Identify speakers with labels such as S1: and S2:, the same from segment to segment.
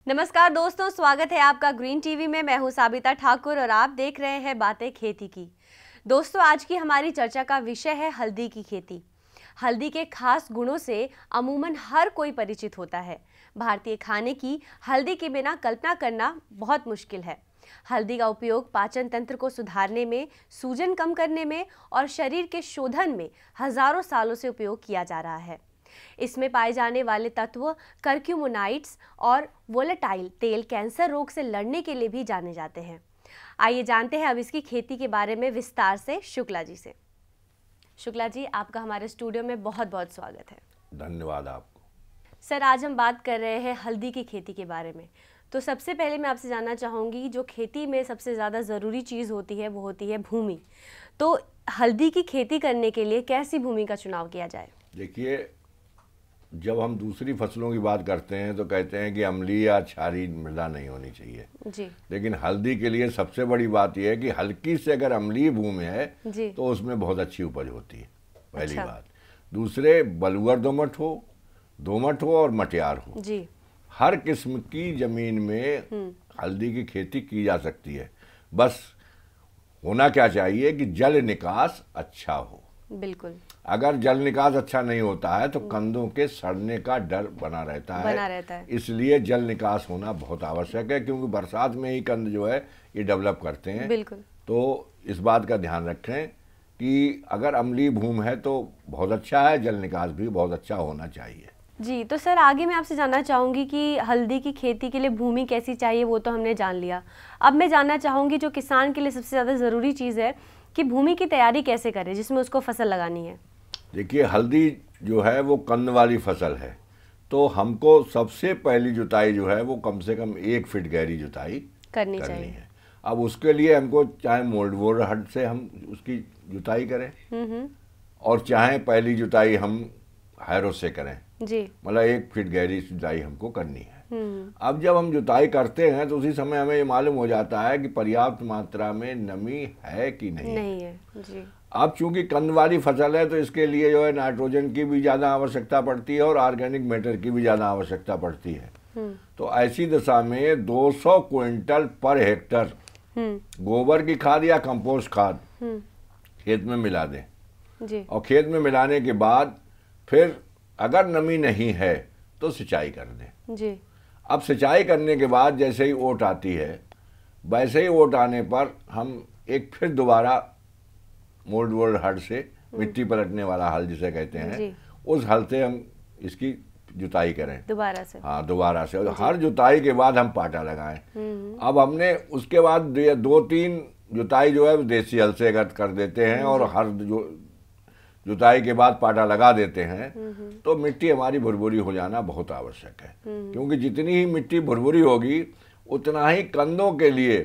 S1: नमस्कार दोस्तों, स्वागत है आपका ग्रीन टीवी में। मैं हूं साबिता ठाकुर और आप देख रहे हैं बातें खेती की। दोस्तों, आज की हमारी चर्चा का विषय है हल्दी की खेती। हल्दी के खास गुणों से अमूमन हर कोई परिचित होता है। भारतीय खाने की हल्दी के बिना कल्पना करना बहुत मुश्किल है। हल्दी का उपयोग पाचन तंत्र को सुधारने में, सूजन कम करने में और शरीर के शोधन में हजारों सालों से उपयोग किया जा रहा है। इसमें पाए जाने वाले तत्व करक्यूमोनाइड्स और वोलेटाइल तेल कैंसर रोग से लड़ने के लिए भी जाने जाते हैं। आइए जानते हैं अब इसकी खेती के बारे में विस्तार से शुक्ला जी से। शुक्ला जी, आपका हमारे स्टूडियो में बहुत बहुत स्वागत है।
S2: धन्यवाद आपको।
S1: सर, आज हम बात कर रहे हैं हल्दी की खेती के बारे में। तो सबसे पहले मैं आपसे जानना चाहूँगी, जो खेती में सबसे ज़्यादा ज़रूरी चीज़ होती है वो होती है भूमि। तो हल्दी की खेती करने के लिए कैसी भूमि का चुनाव किया जाए?
S2: देखिए, जब हम दूसरी फसलों की बात करते हैं तो कहते हैं कि अम्लीय या क्षारीय मृदा नहीं होनी चाहिए
S1: जी।
S2: लेकिन हल्दी के लिए सबसे बड़ी बात यह है कि हल्की से अगर अम्लीय भूमि है
S1: जी।
S2: तो उसमें बहुत अच्छी उपज होती है, पहली
S1: अच्छा।
S2: बात। दूसरे, बलुअर दोमट हो और मटियार हो।
S1: जी।
S2: हर किस्म की जमीन में हल्दी की खेती की जा सकती है। बस होना क्या चाहिए कि जल निकास अच्छा हो।
S1: बिल्कुल।
S2: अगर जल निकास अच्छा नहीं होता है तो कंदों के सड़ने का डर बना रहता है। इसलिए जल निकास होना बहुत आवश्यक है, क्योंकि बरसात में ही कंद जो है ये डेवलप करते हैं।
S1: बिल्कुल।
S2: तो इस बात का ध्यान रखें कि अगर अम्लीय भूमि है तो बहुत अच्छा है, जल निकास भी बहुत अच्छा होना चाहिए।
S1: जी। तो सर, आगे मैं आपसे जानना चाहूँगी कि हल्दी की खेती के लिए भूमि कैसी चाहिए, वो तो हमने जान लिया। अब मैं जानना चाहूँगी, जो किसान के लिए सबसे ज़्यादा ज़रूरी चीज़ है कि भूमि की तैयारी कैसे करें जिसमें उसको फसल लगानी है।
S2: देखिए, हल्दी जो है वो कंद वाली फसल है, तो हमको सबसे पहली जुताई जो है वो कम से कम 1 फीट गहरी जुताई करनी है। अब उसके लिए हमको चाहे मोल्डवोर हट से हम उसकी जुताई करें और चाहे पहली जुताई हम हैरो से करें।
S1: जी।
S2: मतलब 1 फीट गहरी जुताई हमको करनी है। अब जब हम जुताई करते हैं तो उसी समय हमें ये मालूम हो जाता है कि पर्याप्त मात्रा में नमी है कि नहीं
S1: है। जी।
S2: अब चूंकि कंद वाली फसल है तो इसके लिए जो है नाइट्रोजन की भी ज़्यादा आवश्यकता पड़ती है और ऑर्गेनिक मैटर की भी ज़्यादा आवश्यकता पड़ती है। तो ऐसी दशा में 200 क्विंटल पर हेक्टर गोबर की खाद या कंपोस्ट खाद खेत में मिला दें।
S1: जी।
S2: और खेत में मिलाने के बाद फिर अगर नमी नहीं है तो सिंचाई कर दें।
S1: जी।
S2: अब सिंचाई करने के बाद जैसे ही ओट आती है, वैसे ही ओट आने पर हम एक फिर दोबारा मोल्डवोर हल से, मिट्टी पलटने वाला हल जिसे कहते हैं, उस हल से हम इसकी जुताई करें दोबारा से। हाँ, दोबारा से। और हर जुताई के बाद हम पाटा लगाएं। अब हमने उसके बाद 2-3 जुताई जो है देसी हल से कर देते हैं और हर जुताई के बाद पाटा लगा देते हैं, तो मिट्टी हमारी भुरभुरी हो जाना बहुत आवश्यक है। क्योंकि जितनी ही मिट्टी भुरभुरी होगी उतना ही कंदों के लिए,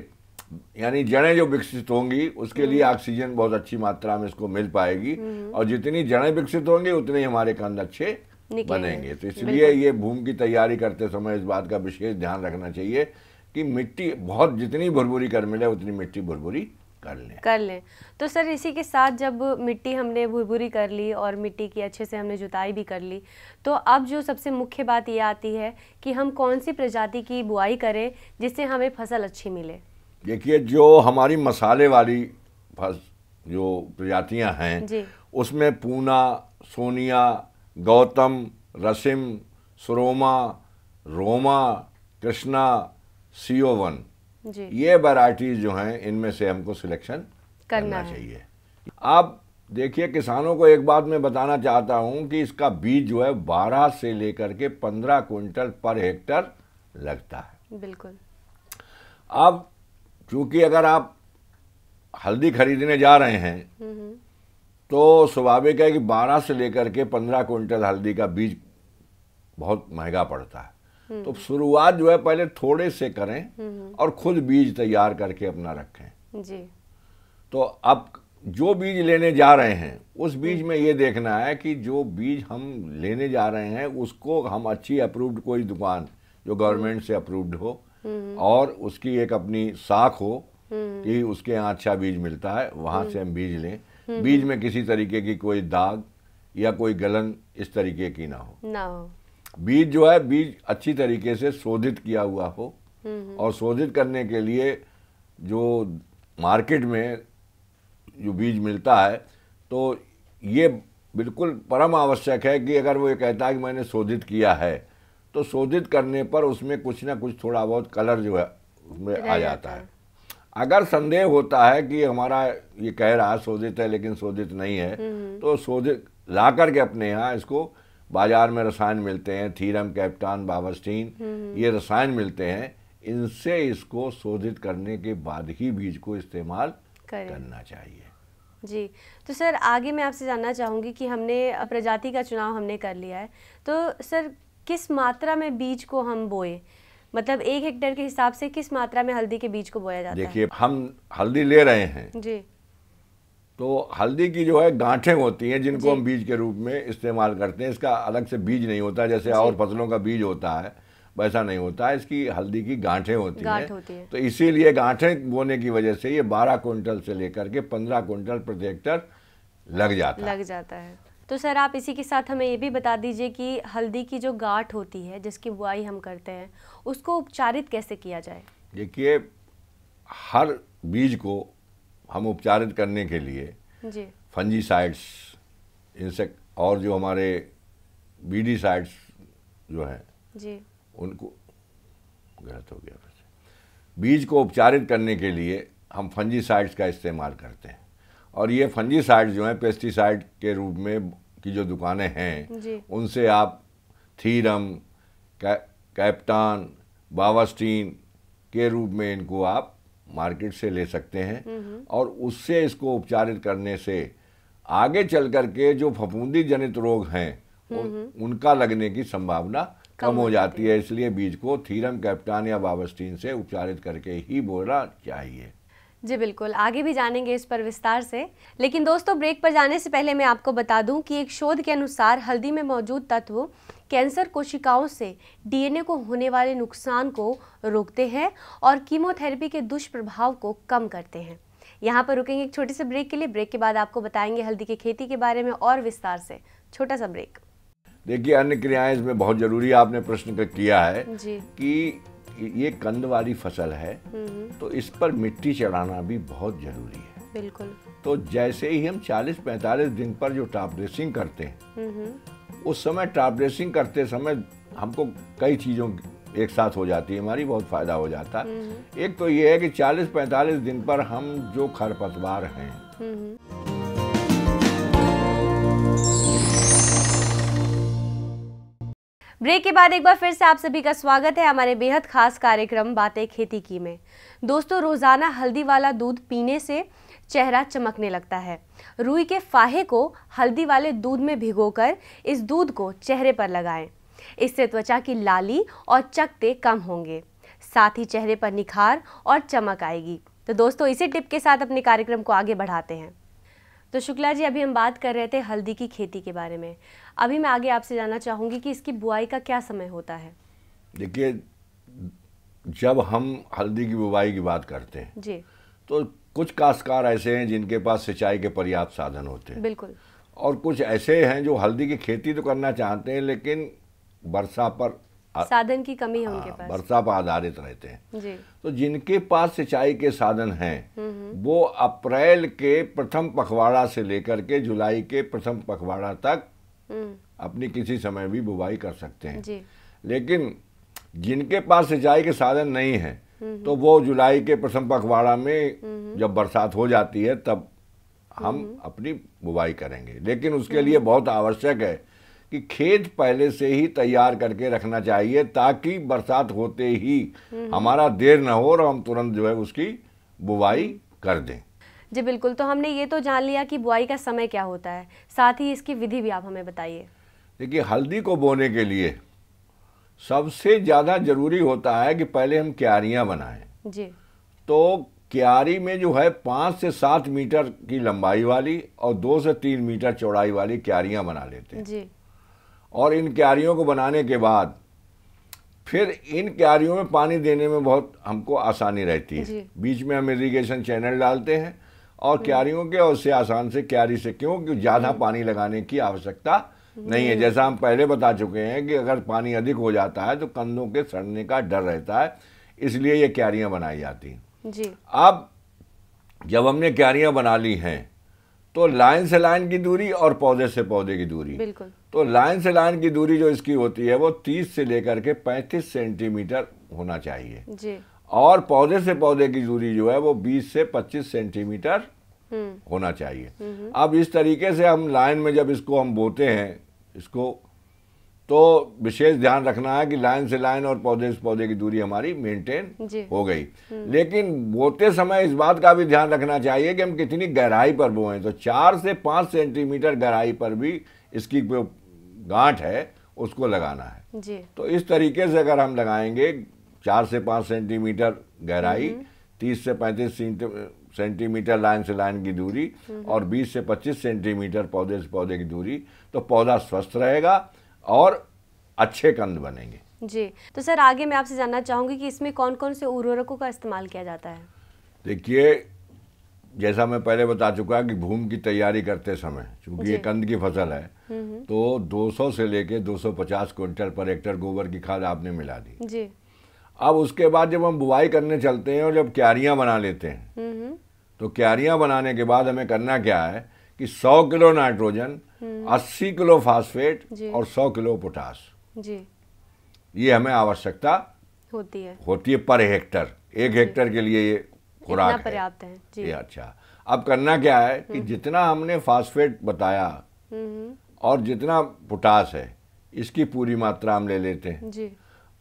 S2: यानी जड़ें जो विकसित होंगी उसके लिए ऑक्सीजन बहुत अच्छी मात्रा में इसको मिल पाएगी, और जितनी जड़ें विकसित होंगी उतने ही हमारे कंद अच्छे बनेंगे। तो इसलिए ये भूमि की तैयारी करते समय इस बात का विशेष ध्यान रखना चाहिए कि मिट्टी बहुत जितनी भुरभुरी कर मिले उतनी मिट्टी भुरभुरी कर लें।
S1: तो सर, इसी के साथ जब मिट्टी हमने भुरभुरी कर ली और मिट्टी की अच्छे से हमने जुताई भी कर ली, तो अब जो सबसे मुख्य बात ये आती है कि हम कौन सी प्रजाति की बुआई करें जिससे हमें फसल अच्छी मिले।
S2: देखिए, जो हमारी मसाले वाली जो प्रजातियां हैं उसमें पूना, सोनिया, गौतम, रसिम, सुरोमा, रोमा, कृष्णा, CO1, ये वैरायटीज जो हैं इनमें से हमको सिलेक्शन करना चाहिए। अब देखिए, किसानों को एक बात मैं बताना चाहता हूं कि इसका बीज जो है 12 से लेकर के 15 क्विंटल पर हेक्टर लगता है।
S1: बिल्कुल।
S2: अब चूंकि अगर आप हल्दी खरीदने जा रहे हैं तो स्वाभाविक है कि 12 से लेकर के 15 क्विंटल हल्दी का बीज बहुत महंगा पड़ता है। तो शुरुआत जो है पहले थोड़े से करें और खुद बीज तैयार करके अपना रखें।
S1: जी।
S2: तो अब जो बीज लेने जा रहे हैं उस बीज में ये देखना है कि जो बीज हम लेने जा रहे हैं उसको हम अच्छी अप्रूव्ड कोई दुकान जो गवर्नमेंट से अप्रूव्ड हो और उसकी एक अपनी साख हो कि उसके यहाँ अच्छा बीज मिलता है, वहाँ से हम बीज लें। बीज में किसी तरीके की कोई दाग या कोई गलन इस तरीके की ना हो। बीज जो है, बीज अच्छी तरीके से शोधित किया हुआ हो, और शोधित करने के लिए जो मार्केट में जो बीज मिलता है, तो ये बिल्कुल परम आवश्यक है कि अगर वो ये कहता है कि मैंने शोधित किया है, तो शोधित करने पर उसमें कुछ ना कुछ थोड़ा बहुत कलर जो है उसमें आ जाता है। अगर संदेह होता है कि हमारा ये कह रहा है शोधित है लेकिन शोधित नहीं है, तो शोधित ला करके अपने यहाँ इसको, बाजार में रसायन मिलते हैं, थीरम, कैप्टान, बावस्टीन, ये रसायन मिलते हैं, इनसे इसको शोधित करने के बाद ही बीज को इस्तेमाल करना चाहिए।
S1: जी, तो सर आगे मैं आपसे जानना चाहूँगी कि हमने प्रजाति का चुनाव हमने कर लिया है, तो सर किस मात्रा में बीज को हम बोए, मतलब 1 हेक्टेयर के हिसाब से किस मात्रा में हल्दी के बीज को बोया जाता है?
S2: देखिए, हम हल्दी ले रहे हैं
S1: जी,
S2: तो हल्दी की जो है गांठें होती हैं जिनको हम बीज के रूप में इस्तेमाल करते हैं। इसका अलग से बीज नहीं होता, जैसे और फसलों का बीज होता है वैसा नहीं होता है। इसकी हल्दी की गांठें होती हैं। तो इसीलिए गांठें बोने की वजह से ये 12 क्विंटल से लेकर के 15 क्विंटल प्रति हेक्टेयर लग जाता है।
S1: तो सर आप इसी के साथ हमें ये भी बता दीजिए कि हल्दी की जो गांठ होती है जिसकी बुआई हम करते हैं, उसको उपचारित कैसे किया जाए?
S2: देखिए, हर बीज को हम उपचारित करने के लिए
S1: जी,
S2: फंजीसाइड्स, इंसेक्ट और जो हमारे बीडीसाइड्स जो हैं
S1: जी,
S2: उनको, गलत हो गया वैसे, बीज को उपचारित करने के लिए हम फंजीसाइड्स का इस्तेमाल करते हैं। और ये फंजीसाइड जो हैं पेस्टिसाइड के रूप में की जो दुकानें हैं, उनसे आप थीरम, कैप्टान, बावस्टीन के रूप में इनको आप मार्केट से ले सकते हैं। और उससे इसको उपचारित करने से आगे चल करके जो फफूंदी जनित रोग हैं उनका लगने की संभावना कम हो जाती है। इसलिए बीज को थीरम, कैप्टान या बावस्टीन से उपचारित करके ही बोना चाहिए।
S1: जी बिल्कुल, आगे भी जानेंगे इस पर विस्तार से, लेकिन दोस्तों ब्रेक पर जाने से पहले मैं आपको बता दूं कि एक शोध के अनुसार हल्दी में मौजूद तत्व कैंसर कोशिकाओं से डीएनए को होने वाले नुकसान को रोकते हैं और कीमोथेरेपी के दुष्प्रभाव को कम करते हैं। यहाँ पर रुकेंगे एक छोटे से ब्रेक के लिए। ब्रेक के बाद आपको बताएंगे हल्दी की खेती के बारे में और विस्तार से। छोटा सा ब्रेक।
S2: देखिए, अन्य क्रियाएं इसमें बहुत जरूरी, आपने प्रश्न किया है कि ये कंद वाली फसल है तो इस पर मिट्टी चढ़ाना भी बहुत जरूरी है।
S1: बिल्कुल।
S2: तो जैसे ही हम 40-45 दिन पर जो टॉप ड्रेसिंग करते हैं, उस समय टॉप ड्रेसिंग करते समय हमको कई चीज़ों एक साथ हो जाती है, हमारी बहुत फायदा हो जाता है। एक तो ये है कि 40-45 दिन पर हम जो खरपतवार हैं,
S1: ब्रेक के बाद एक बार फिर से आप सभी का स्वागत है हमारे बेहद खास कार्यक्रम बातें खेती की में। दोस्तों, रोजाना हल्दी वाला दूध पीने से चेहरा चमकने लगता है। रुई के फाहे को हल्दी वाले दूध में भिगोकर इस दूध को चेहरे पर लगाएं। इससे त्वचा की लाली और चकत्ते कम होंगे, साथ ही चेहरे पर निखार और चमक आएगी। तो दोस्तों, इसी टिप के साथ अपने कार्यक्रम को आगे बढ़ाते हैं। तो शुक्ला जी, अभी हम बात कर रहे थे हल्दी की खेती के बारे में। अभी मैं आगे आपसे जानना चाहूँगी कि इसकी बुआई का क्या समय होता है?
S2: देखिए, जब हम हल्दी की बुवाई की बात करते हैं
S1: जी,
S2: तो कुछ काश्तकार ऐसे हैं जिनके पास सिंचाई के पर्याप्त साधन होते हैं।
S1: बिल्कुल।
S2: और कुछ ऐसे हैं जो हल्दी की खेती तो करना चाहते हैं लेकिन वर्षा पर
S1: साधन की कमी है उनके पास,
S2: वर्षा पर आधारित रहते हैं।
S1: जी।
S2: तो जिनके पास सिंचाई के साधन हैं वो अप्रैल के प्रथम पखवाड़ा से लेकर के जुलाई के प्रथम पखवाड़ा तक अपनी किसी समय भी बुवाई कर सकते हैं।
S1: जी।
S2: लेकिन जिनके पास सिंचाई के साधन नहीं है तो वो जुलाई के प्रथम पखवाड़ा में जब बरसात हो जाती है तब हम अपनी बुवाई करेंगे। लेकिन उसके लिए बहुत आवश्यक है कि खेत पहले से ही तैयार करके रखना चाहिए ताकि बरसात होते ही हमारा देर न हो और हम तुरंत जो है उसकी बुवाई कर दें।
S1: जी बिल्कुल। तो हमने ये तो जान लिया कि बुआई का समय क्या होता है, साथ ही इसकी विधि भी आप हमें बताइए।
S2: देखिए, हल्दी को बोने के लिए सबसे ज़्यादा जरूरी होता है कि पहले हम क्यारियाँ बनाएं।
S1: जी।
S2: तो क्यारी में जो है 5 से 7 मीटर की लंबाई वाली और 2 से 3 मीटर चौड़ाई वाली क्यारियाँ बना लेते हैं।
S1: जी।
S2: और इन क्यारियों को बनाने के बाद फिर इन क्यारियों में पानी देने में बहुत हमको आसानी रहती है। बीच में हम इरिगेशन चैनल डालते हैं और क्यारियों के और से आसान से क्यारी से, क्योंकि ज़्यादा पानी लगाने की आवश्यकता नहीं है। जैसा हम पहले बता चुके हैं कि अगर पानी अधिक हो जाता है तो कंदों के सड़ने का डर रहता है, इसलिए ये क्यारियां बनाई जाती हैं
S1: जी।
S2: अब जब हमने क्यारियां बना ली हैं तो लाइन से लाइन की दूरी और पौधे से पौधे की दूरी,
S1: बिल्कुल,
S2: तो लाइन से लाइन की दूरी जो इसकी होती है वो 30 से लेकर के 35 सेंटीमीटर होना चाहिए
S1: जी।
S2: और पौधे से पौधे की दूरी जो है वो 20 से 25 सेंटीमीटर होना चाहिए। अब इस तरीके से हम लाइन में जब इसको हम बोते हैं इसको, तो विशेष ध्यान रखना है कि लाइन से लाइन और पौधे से पौधे की दूरी हमारी मेंटेन हो गई। लेकिन बोते समय इस बात का भी ध्यान रखना चाहिए कि हम कितनी गहराई पर बोएं। तो 4 से 5 सेंटीमीटर गहराई पर भी इसकी जो गांठ है उसको लगाना है
S1: जी।
S2: तो इस तरीके से अगर हम लगाएंगे 4 से 5 सेंटीमीटर गहराई, 30 से 35 सेंटीमीटर लाइन से लाइन की दूरी और 20 से 25 सेंटीमीटर पौधे से पौधे की दूरी, तो पौधा स्वस्थ रहेगा और अच्छे कंद बनेंगे।
S1: जी। तो सर आगे मैं आपसे जानना चाहूंगी कि इसमें कौन कौन से उर्वरकों का इस्तेमाल किया जाता है?
S2: देखिए, जैसा मैं पहले बता चुका कि भूमि की तैयारी करते समय चूंकि ये कंद की फसल है तो 200 से लेके 250 क्विंटल पर हेक्टेयर गोबर की खाद आपने मिला दी
S1: जी।
S2: अब उसके बाद जब हम बुवाई करने चलते हैं और जब क्यारियां बना लेते हैं तो क्यारियां बनाने के बाद हमें करना क्या है कि 100 किलो नाइट्रोजन, 80 किलो फास्फेट और 100 किलो पोटास
S1: जी,
S2: ये हमें आवश्यकता
S1: होती है
S2: पर हेक्टर। 1 हेक्टर के लिए ये खुराक
S1: पर्याप्त है जी।
S2: ये अच्छा। अब करना क्या है कि जितना हमने फास्फेट बताया और जितना पोटास है इसकी पूरी मात्रा हम ले लेते हैं
S1: जी।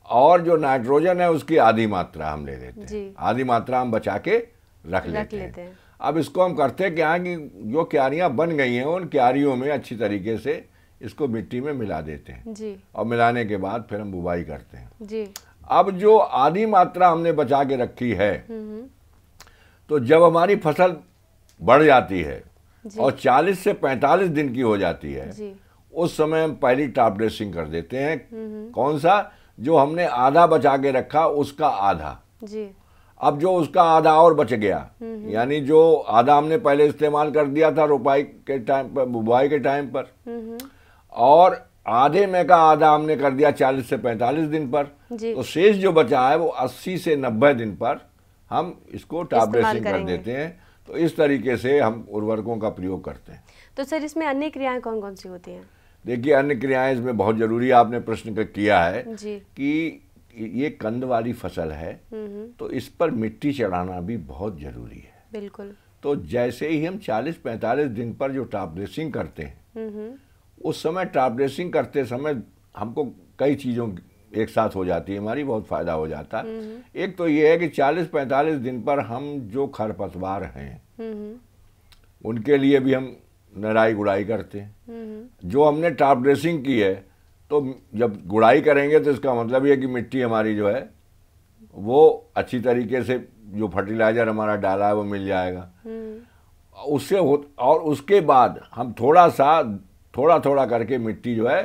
S1: और
S2: जो नाइट्रोजन है उसकी आधी मात्रा हम ले लेते हैं, आधी मात्रा हम बचा के रख लेते हैं। अब इसको हम करते क्या है कि जो क्यारियां बन गई हैं उन क्यारियों में अच्छी तरीके से इसको मिट्टी में मिला देते हैं
S1: जी।
S2: और मिलाने के बाद फिर हम बुवाई करते हैं
S1: जी।
S2: अब जो आधी मात्रा हमने बचा के रखी है तो जब हमारी फसल बढ़ जाती है और 40 से 45 दिन की हो जाती है उस समय हम पहली टॉप ड्रेसिंग कर देते हैं। कौन सा? जो हमने आधा बचा के रखा उसका आधा जी। अब जो उसका आधा और बच गया, यानी जो आधा हमने पहले इस्तेमाल कर दिया था रोपाई के टाइम पर, बुवाई के टाइम पर, और आधे में का आधा हमने कर दिया 40 से 45 दिन पर, तो शेष जो बचा है वो 80 से 90 दिन पर हम इसको टॉप ड्रेसिंग कर देते हैं। तो इस तरीके से हम उर्वरकों का प्रयोग करते हैं।
S1: तो सर इसमें अन्य क्रियाएं कौन कौन सी होती हैं?
S2: देखिए, अन्य क्रियाएं इसमें बहुत जरूरी आपने प्रश्न किया है कि ये कंद वाली फसल है तो इस पर मिट्टी चढ़ाना भी बहुत जरूरी है।
S1: बिल्कुल।
S2: तो जैसे ही हम 40-45 दिन पर जो टॉप ड्रेसिंग करते हैं उस समय टॉप ड्रेसिंग करते समय हमको कई चीज़ों एक साथ हो जाती है, हमारी बहुत फायदा हो जाता है। एक तो ये है कि 40-45 दिन पर हम जो खरपतवार हैं उनके लिए भी हम निराई गुड़ाई करते हैं। जो हमने टॉप ड्रेसिंग की है तो जब गुड़ाई करेंगे तो इसका मतलब ये है कि मिट्टी हमारी जो है वो अच्छी तरीके से जो फर्टिलाइजर हमारा डाला है वो मिल जाएगा उससे और उसके बाद हम थोड़ा थोड़ा करके मिट्टी जो है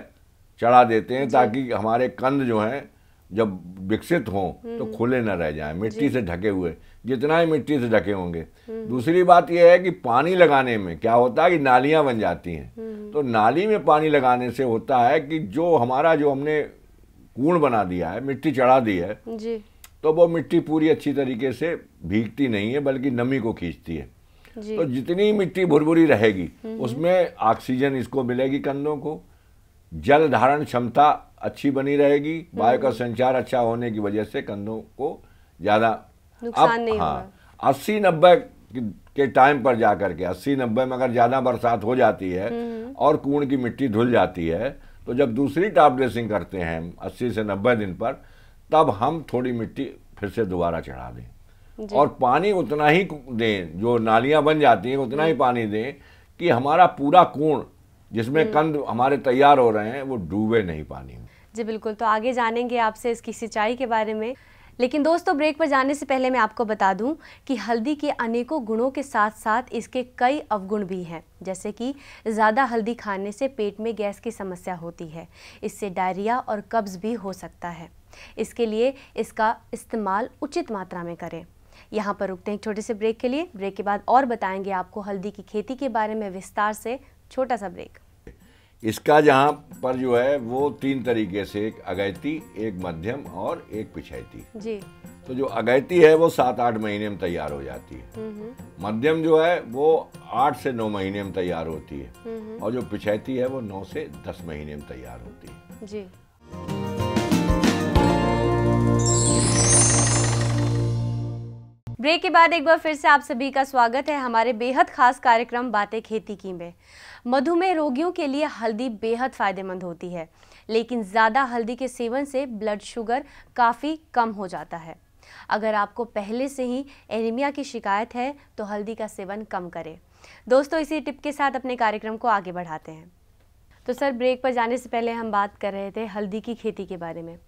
S2: चढ़ा देते हैं ताकि हमारे कंद जो हैं जब विकसित हों तो खुले न रह जाएं, मिट्टी से ढके हुए, जितना ही मिट्टी से ढके होंगे। दूसरी बात यह है कि पानी लगाने में क्या होता है कि नालियां बन जाती हैं, तो नाली में पानी लगाने से होता है कि जो हमने कूण बना दिया है, मिट्टी चढ़ा दी है जी, तो वो मिट्टी पूरी अच्छी तरीके से भीगती नहीं है बल्कि नमी को खींचती है। तो जितनी मिट्टी भुरभुरी रहेगी उसमें ऑक्सीजन इसको मिलेगी, कंदों को जल धारण क्षमता अच्छी बनी रहेगी, वायु का संचार अच्छा होने की वजह से कंदों को ज्यादा
S1: नुकसान नहीं होगा।
S2: 80-90 के टाइम पर जाकर के 80-90 में अगर ज्यादा बरसात हो जाती है और कूण की मिट्टी धुल जाती है तो जब दूसरी टॉप ड्रेसिंग करते हैं 80 से 90 दिन पर, तब हम थोड़ी मिट्टी फिर से दोबारा चढ़ा दें और पानी उतना ही दें, जो नालियां बन जाती हैं उतना ही पानी दें कि हमारा पूरा कूण जिसमें कंद हमारे तैयार हो रहे हैं वो डूबे नहीं पानी में।
S1: जी बिल्कुल। तो आगे जानेंगे आपसे इसकी सिंचाई के बारे में, लेकिन दोस्तों ब्रेक पर जाने से पहले मैं आपको बता दूं कि हल्दी के अनेकों गुणों के साथ साथ इसके कई अवगुण भी हैं, जैसे कि ज़्यादा हल्दी खाने से पेट में गैस की समस्या होती है, इससे डायरिया और कब्ज़ भी हो सकता है। इसके लिए इसका इस्तेमाल उचित मात्रा में करें। यहाँ पर रुकते हैं एक छोटे से ब्रेक के लिए। ब्रेक के बाद और बताएंगे आपको हल्दी की खेती के बारे में विस्तार से। छोटा सा ब्रेक।
S2: इसका जहाँ पर जो है वो 3 तरीके से, एक अगैती, एक मध्यम और एक पिछैती
S1: जी।
S2: तो जो अगैती है वो 7-8 महीने में तैयार हो जाती है। मध्यम जो है वो 8 से 9 महीने में तैयार होती है और जो पिछैती है वो 9 से 10 महीने में तैयार होती है
S1: जी। ब्रेक के बाद एक बार फिर से आप सभी का स्वागत है हमारे बेहद खास कार्यक्रम बातें खेती की में। मधुमेह रोगियों के लिए हल्दी बेहद फायदेमंद होती है, लेकिन ज़्यादा हल्दी के सेवन से ब्लड शुगर काफ़ी कम हो जाता है। अगर आपको पहले से ही एनीमिया की शिकायत है तो हल्दी का सेवन कम करें। दोस्तों, इसी टिप के साथ अपने कार्यक्रम को आगे बढ़ाते हैं। तो सर, ब्रेक पर जाने से पहले हम बात कर रहे थे हल्दी की खेती के बारे में।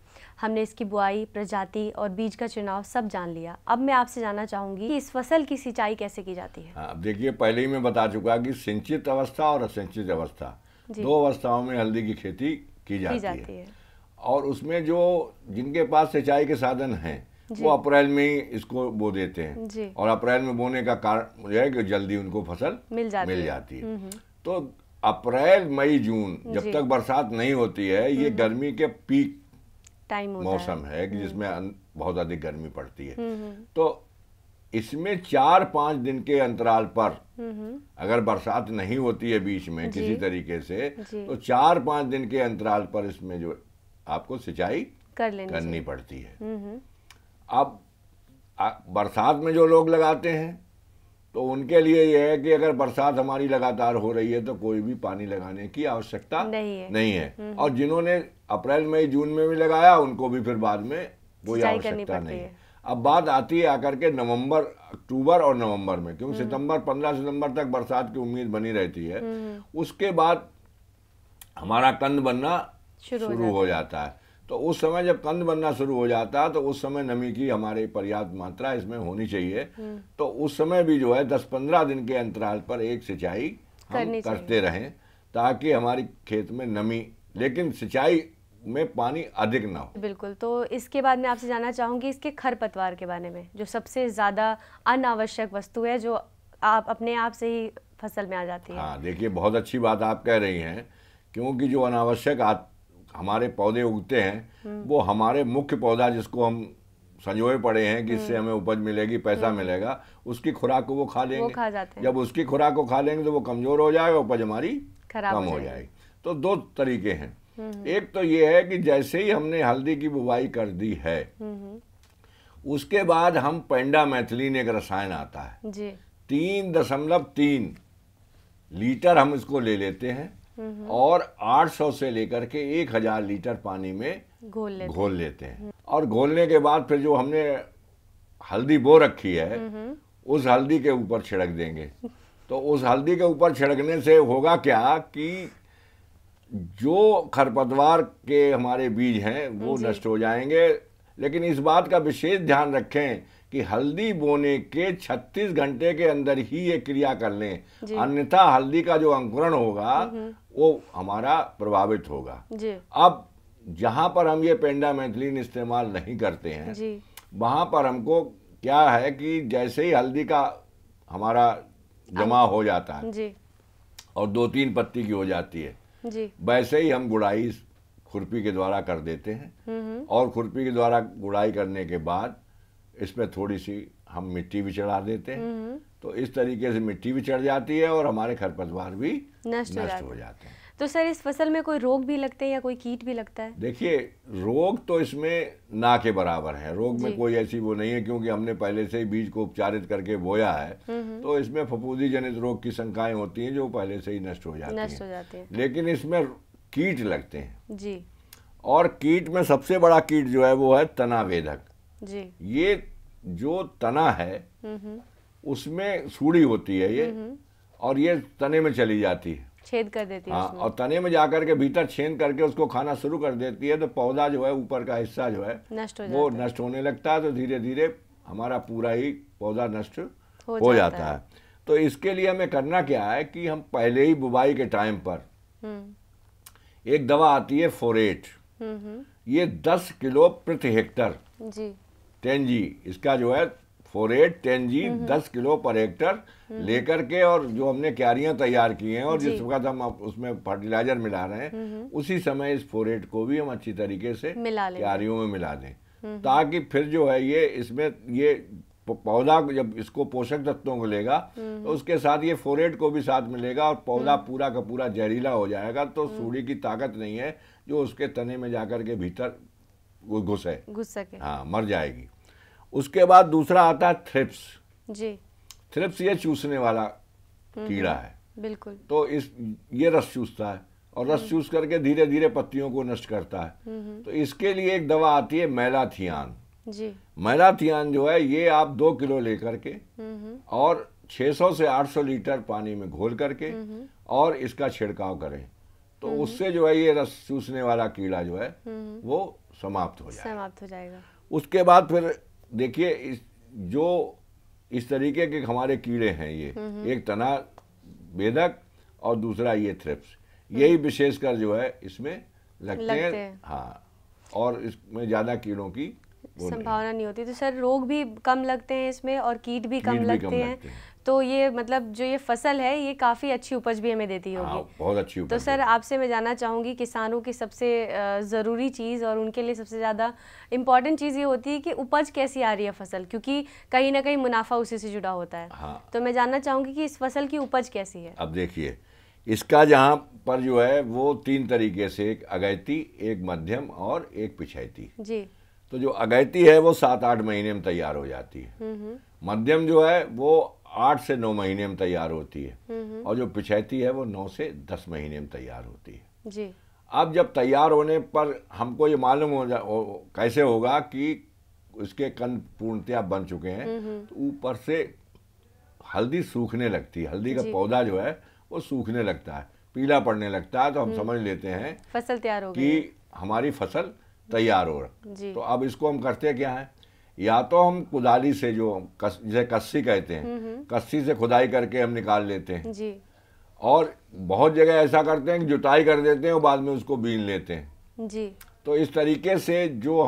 S1: हमने इसकी बुआई, प्रजाति और बीज का चुनाव सब जान लिया। अब मैं आपसे जानना चाहूँगी कि इस फसल की सिंचाई कैसे की जाती है।
S2: हाँ, देखिए, पहले ही मैं बता चुका कि सिंचित अवस्था और असिंचित अवस्था, 2 अवस्थाओं में हल्दी की खेती की जाती है। और उसमें जो जिनके पास सिंचाई के साधन हैं वो अप्रैल में ही इसको बो देते हैं और अप्रैल में बोने का कारण यह है कि जल्दी उनको फसल मिल जाती है। तो अप्रैल, मई, जून जब तक बरसात नहीं होती है, ये गर्मी के पीक
S1: टाइम
S2: मौसम है कि जिसमें बहुत अधिक गर्मी पड़ती है। तो इसमें 4-5 दिन के अंतराल पर अगर बरसात नहीं होती है बीच में किसी तरीके से, तो 4-5 दिन के अंतराल पर इसमें जो आपको सिंचाई करनी पड़ती है। अब बरसात में जो लोग लगाते हैं तो उनके लिए यह है कि अगर बरसात हमारी लगातार हो रही है तो कोई भी पानी लगाने की आवश्यकता नहीं है। और जिन्होंने अप्रैल, मई, जून में भी लगाया उनको भी फिर बाद में कोई आवश्यकता नहीं है। अब बात आती है आकर के नवंबर, अक्टूबर और नवंबर में, क्योंकि 15 सितंबर तक बरसात की उम्मीद बनी रहती है। उसके बाद हमारा कंद बनना शुरू हो जाता है। तो उस समय जब कंद बनना शुरू हो जाता है तो उस समय नमी की हमारे पर्याप्त मात्रा इसमें होनी चाहिए। तो उस समय भी जो है 10-15 दिन के अंतराल पर एक सिंचाई हम करते रहें ताकि हमारी खेत में नमी, लेकिन सिंचाई में पानी अधिक ना हो।
S1: बिल्कुल। तो इसके बाद मैं आपसे जानना चाहूँगी इसके खरपतवार के बारे में, जो सबसे ज़्यादा अनावश्यक वस्तु है जो आप अपने आप से ही फसल में आ जाती है।
S2: हाँ, देखिए, बहुत अच्छी बात आप कह रही हैं, क्योंकि जो अनावश्यक हमारे पौधे उगते हैं वो हमारे मुख्य पौधा जिसको हम संजोए पड़े हैं कि इससे हमें उपज मिलेगी, पैसा मिलेगा, उसकी खुराक को वो खा लेंगे।
S1: खा जाते हैं।
S2: जब उसकी खुराक को खा लेंगे तो वो कमजोर हो जाएगा, उपज हमारी कम हो जाएगी। तो 2 तरीके हैं। एक तो ये है कि जैसे ही हमने हल्दी की बुवाई कर दी है उसके बाद हम पेंडामेथिलीन, एक रसायन आता है, 3.3 लीटर हम इसको ले लेते हैं और 800 से लेकर के 1000 लीटर पानी में घोल लेते हैं। और घोलने के बाद फिर जो हमने हल्दी बो रखी है उस हल्दी के ऊपर छिड़क देंगे। तो उस हल्दी के ऊपर छिड़कने से होगा क्या कि जो खरपतवार के हमारे बीज हैं वो नष्ट हो जाएंगे। लेकिन इस बात का विशेष ध्यान रखें कि हल्दी बोने के 36 घंटे के अंदर ही ये क्रिया कर लें, अन्यथा हल्दी का जो अंकुरण होगा वो हमारा प्रभावित होगा। अब जहां पर हम ये पेंडामेथिलीन इस्तेमाल नहीं करते हैं वहां पर हमको क्या है कि जैसे ही हल्दी का हमारा जमा हो जाता है और 2-3 पत्ती की हो जाती है, वैसे ही हम गुड़ाई खुरपी के द्वारा कर देते हैं। और खुरपी के द्वारा गुड़ाई करने के बाद इसमें थोड़ी सी हम मिट्टी भी चढ़ा देते हैं। तो इस तरीके से मिट्टी भी चढ़ जाती है और हमारे खरपतवार भी नष्ट हो जाते हैं।
S1: तो सर, इस फसल में कोई रोग भी लगते हैं या कोई कीट भी लगता है?
S2: देखिए, रोग तो इसमें ना के बराबर है। रोग में कोई ऐसी वो नहीं है, क्योंकि हमने पहले से ही बीज को उपचारित करके बोया है। तो इसमें फफूंदी जनित रोग की शंकाएं होती हैं जो पहले से ही नष्ट हो जाती हैं। लेकिन इसमें कीट लगते हैं और कीट में सबसे बड़ा कीट जो है वो है तना वेधक। ये जो तना है उसमें सूढ़ी होती है ये, और ये तने में चली जाती है,
S1: छेद कर देती है।
S2: हाँ, और तने में जाकर के भीतर छेद करके उसको खाना शुरू कर देती है। तो पौधा जो है, ऊपर का हिस्सा जो है वो नष्ट होने लगता है। तो धीरे धीरे हमारा पूरा ही पौधा नष्ट हो जाता है। तो इसके लिए हमें करना क्या है कि हम पहले ही बुवाई के टाइम पर एक दवा आती है फोरेट, ये 10 किलो प्रति हेक्टर 10G इसका जो है फोरेट 10G 10 किलो पर हेक्टर लेकर के, और जो हमने क्यारियां तैयार की हैं और जिस वक्त हम उसमें फर्टिलाइजर मिला रहे हैं उसी समय इस फोरेट को भी हम अच्छी तरीके से क्यारियों में मिला दें, ताकि फिर जो है ये इसमें ये पौधा जब इसको पोषक तत्वों को लेगा तो उसके साथ ये फोरेट को भी साथ मिलेगा और पौधा पूरा का पूरा जहरीला हो जाएगा, तो सूढ़ी की ताकत नहीं है जो उसके तने में जाकर के भीतर घुस सके, हाँ मर जाएगी। उसके बाद दूसरा आता है थ्रिप्स जी। थ्रिप्स ये चूसने वाला कीड़ा है, बिल्कुल। तो ये रस चूसता है और रस चूस करके धीरे धीरे पत्तियों को नष्ट करता है। तो इसके लिए एक दवा आती है मैलाथियान जी। मैलाथियान जो है ये आप 2 किलो लेकर के और 600 से 800 लीटर पानी में घोल करके और इसका छिड़काव करें, तो उससे जो है ये रस चूसने वाला कीड़ा जो है वो समाप्त हो जाएगा। उसके बाद फिर देखिए जो इस तरीके के हमारे कीड़े हैं ये, एक तना बेधक और दूसरा ये थ्रिप्स, यही विशेषकर जो है इसमें लगते हैं। हाँ, और इसमें ज्यादा कीड़ों की
S1: संभावना नहीं होती। तो सर रोग भी कम लगते हैं इसमें और कीट भी कम लगते हैं। तो ये मतलब जो ये फसल है ये काफ़ी अच्छी उपज भी हमें देती होगी।
S2: बहुत अच्छी उपज।
S1: तो सर आपसे मैं जानना चाहूँगी किसानों की सबसे ज़रूरी चीज़ और उनके लिए सबसे ज़्यादा इम्पॉर्टेंट चीज़ ये होती है कि उपज कैसी आ रही है फसल, क्योंकि कहीं ना कहीं मुनाफा उसी से जुड़ा होता है।
S2: हाँ।
S1: तो मैं जानना चाहूँगी कि इस फसल की उपज कैसी है।
S2: अब देखिए इसका जहाँ पर जो है वो 3 तरीके से, एक अगैती, एक मध्यम और एक पिछैती जी। तो जो अगैती है वो 7-8 महीने में तैयार हो जाती है, मध्यम जो है वो 8 से 9 महीने में तैयार होती है और जो पिछैती है वो 9 से 10 महीने में तैयार होती है जी। अब जब तैयार होने पर हमको ये मालूम कैसे होगा कि इसके कंद पूर्णतया बन चुके हैं, तो ऊपर से हल्दी सूखने लगती है, हल्दी का पौधा जो है वो सूखने लगता है, पीला पड़ने लगता है, तो हम समझ लेते हैं
S1: फसल तैयार हो गई
S2: कि हमारी फसल तैयार हो रहा। तो अब इसको हम करते क्या है, या तो हम कुदाली से जो जिसे कस्सी कहते हैं, कस्सी से खुदाई करके हम निकाल लेते हैं जी। और बहुत जगह ऐसा करते हैं कि जुताई कर देते हैं और बाद में उसको बीन लेते हैं जी। तो इस तरीके से जो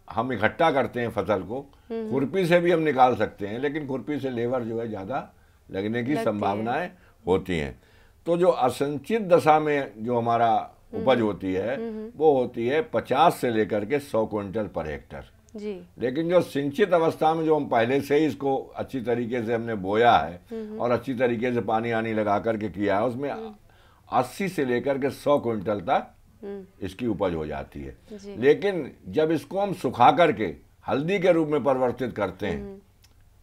S2: हम इकट्ठा करते हैं फसल को, खुरपी से भी हम निकाल सकते हैं, लेकिन खुरपी से लेबर जो है ज़्यादा लगने की संभावनाएं होती हैं। तो जो असंचित दशा में जो हमारा उपज होती है वो होती है 50 से लेकर के 100 क्विंटल पर हेक्टर जी। लेकिन जो सिंचित अवस्था में जो हम पहले से ही इसको अच्छी तरीके से हमने बोया है और अच्छी तरीके से पानी आनी लगा करके किया है, उसमें 80 से लेकर के 100 क्विंटल तक इसकी उपज हो जाती है। लेकिन जब इसको हम सुखा करके हल्दी के रूप में परिवर्तित करते हैं,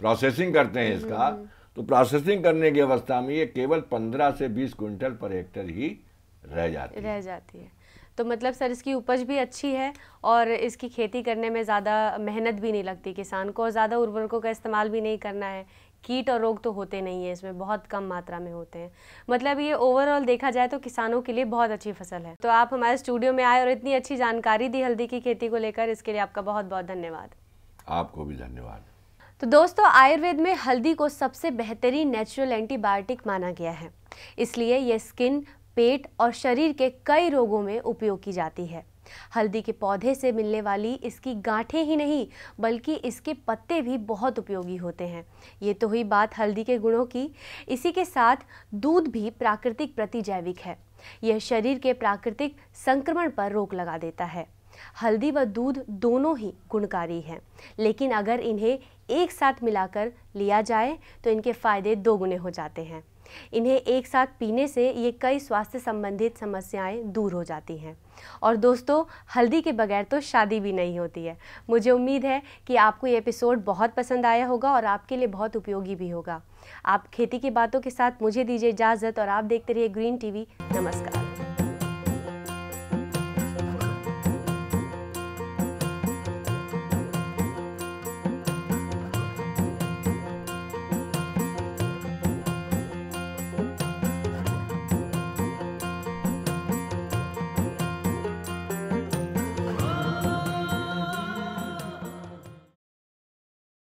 S2: प्रोसेसिंग करते हैं इसका, तो प्रोसेसिंग करने की अवस्था में ये केवल 15 से 20 क्विंटल पर हेक्टर ही रह जाती है।
S1: तो मतलब सर इसकी उपज भी अच्छी है और इसकी खेती करने में ज़्यादा मेहनत भी नहीं लगती किसान को, और ज़्यादा उर्वरकों का इस्तेमाल भी नहीं करना है, कीट और रोग तो होते नहीं है इसमें, बहुत कम मात्रा में होते हैं। मतलब ये ओवरऑल देखा जाए तो किसानों के लिए बहुत अच्छी फसल है। तो आप हमारे स्टूडियो में आए और इतनी अच्छी जानकारी दी हल्दी की खेती को लेकर, इसके लिए आपका बहुत बहुत धन्यवाद।
S2: आपको भी धन्यवाद।
S1: तो दोस्तों आयुर्वेद में हल्दी को सबसे बेहतरीन नेचुरल एंटीबायोटिक माना गया है, इसलिए ये स्किन, पेट और शरीर के कई रोगों में उपयोग की जाती है। हल्दी के पौधे से मिलने वाली इसकी गांठें ही नहीं बल्कि इसके पत्ते भी बहुत उपयोगी होते हैं। ये तो हुई बात हल्दी के गुणों की। इसी के साथ दूध भी प्राकृतिक प्रतिजैविक है। यह शरीर के प्राकृतिक संक्रमण पर रोक लगा देता है। हल्दी व दूध दोनों ही गुणकारी हैं, लेकिन अगर इन्हें एक साथ मिलाकर लिया जाए तो इनके फायदे दोगुने हो जाते हैं। इन्हें एक साथ पीने से ये कई स्वास्थ्य संबंधित समस्याएं दूर हो जाती हैं। और दोस्तों हल्दी के बगैर तो शादी भी नहीं होती है। मुझे उम्मीद है कि आपको ये एपिसोड बहुत पसंद आया होगा और आपके लिए बहुत उपयोगी भी होगा। आप खेती की बातों के साथ मुझे दीजिए इजाज़त और आप देखते रहिए ग्रीन टीवी। नमस्कार।